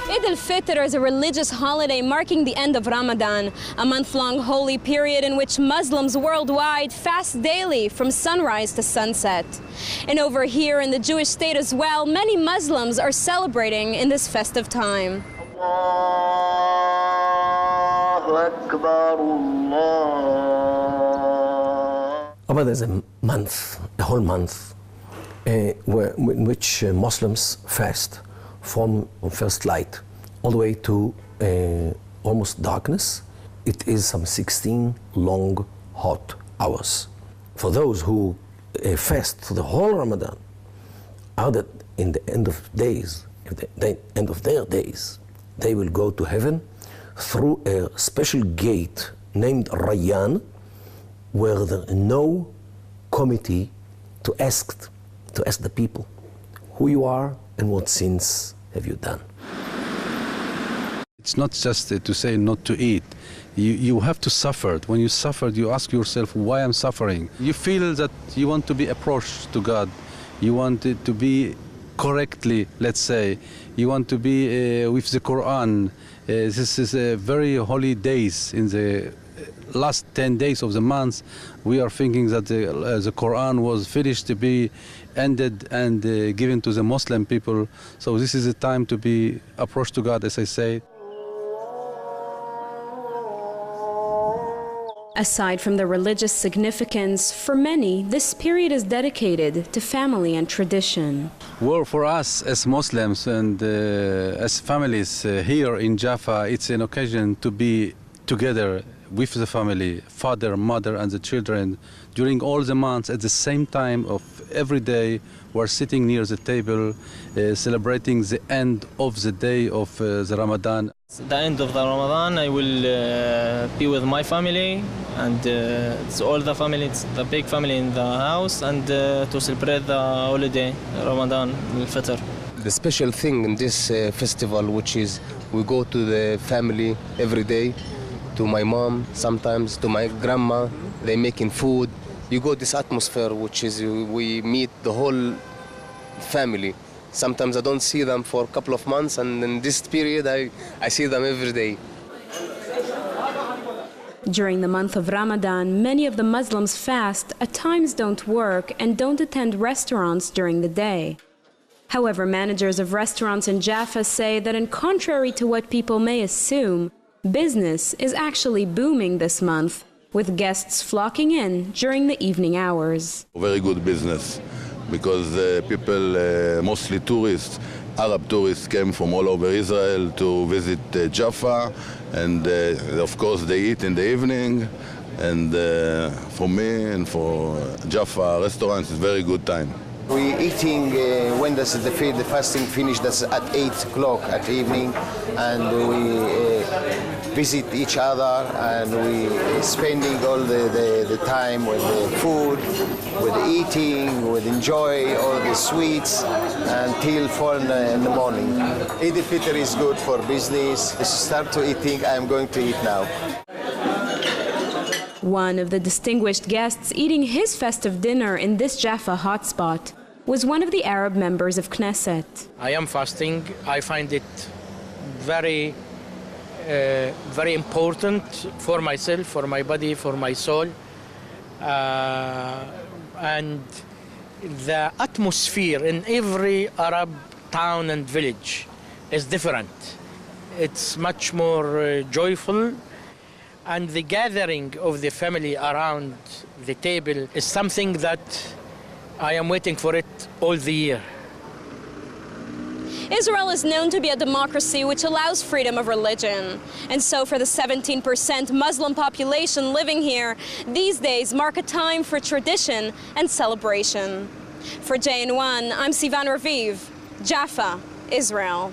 Al-Fitr is a religious holiday marking the end of Ramadan, a month-long holy period in which Muslims worldwide fast daily from sunrise to sunset. And over here in the Jewish state as well, many Muslims are celebrating in this festive time. But there's a month, a whole month, in which Muslims fast from first light all the way to almost darkness. It is some 16 long, hot hours. For those who fast for the whole Ramadan, are that in the end of days, at the end of their days, they will go to heaven through a special gate named Rayyan, where there is no committee to ask the people who you are and what sins have you done. It's not just to say not to eat. You have to suffer. When you suffer, you ask yourself, why I'm suffering? You feel that you want to be approached to God. You want it to be correctly, let's say. You want to be with the Quran. This is a very holy days. In the last 10 days of the month, we are thinking that the Quran was finished to be ended and given to the Muslim people. So this is a time to be approached to God, as I say. Aside from the religious significance, for many, this period is dedicated to family and tradition. Well, for us as Muslims and as families here in Jaffa, it's an occasion to be together with the family, father, mother, and the children. During all the months, at the same time of every day, we're sitting near the table, celebrating the end of the day of the Ramadan. The end of the Ramadan, I will be with my family, and it's all the family, it's the big family in the house, and to celebrate the holiday, Ramadan, Al-Fitr. The special thing in this festival, which is we go to the family every day, to my mom, sometimes to my grandma, they making food. You go this atmosphere, which is we meet the whole family. Sometimes I don't see them for a couple of months, and in this period I see them every day. During the month of Ramadan, many of the Muslims fast, at times don't work, and don't attend restaurants during the day. However, managers of restaurants in Jaffa say that in contrary to what people may assume, business is actually booming this month, with guests flocking in during the evening hours. Very good business, because people, mostly tourists, Arab tourists, came from all over Israel to visit Jaffa, and of course they eat in the evening, and for me and for Jaffa restaurants, it's a very good time. We're eating when the fasting finished, that's at 8 o'clock at evening, and we visit each other, and we spending all the time with the food, with the eating, with enjoy all the sweets until 4 in the morning. Al-Fitr is good for business. Start to eating, I'm going to eat now. One of the distinguished guests eating his festive dinner in this Jaffa hotspot was one of the Arab members of Knesset. I am fasting. I find it very important for myself, for my body, for my soul. And the atmosphere in every Arab town and village is different. It's much more joyful. And the gathering of the family around the table is something that I am waiting for it all the year. Israel is known to be a democracy which allows freedom of religion. And so for the 17% Muslim population living here, these days mark a time for tradition and celebration. For jn1, I'm Sivan Raviv, Jaffa, Israel.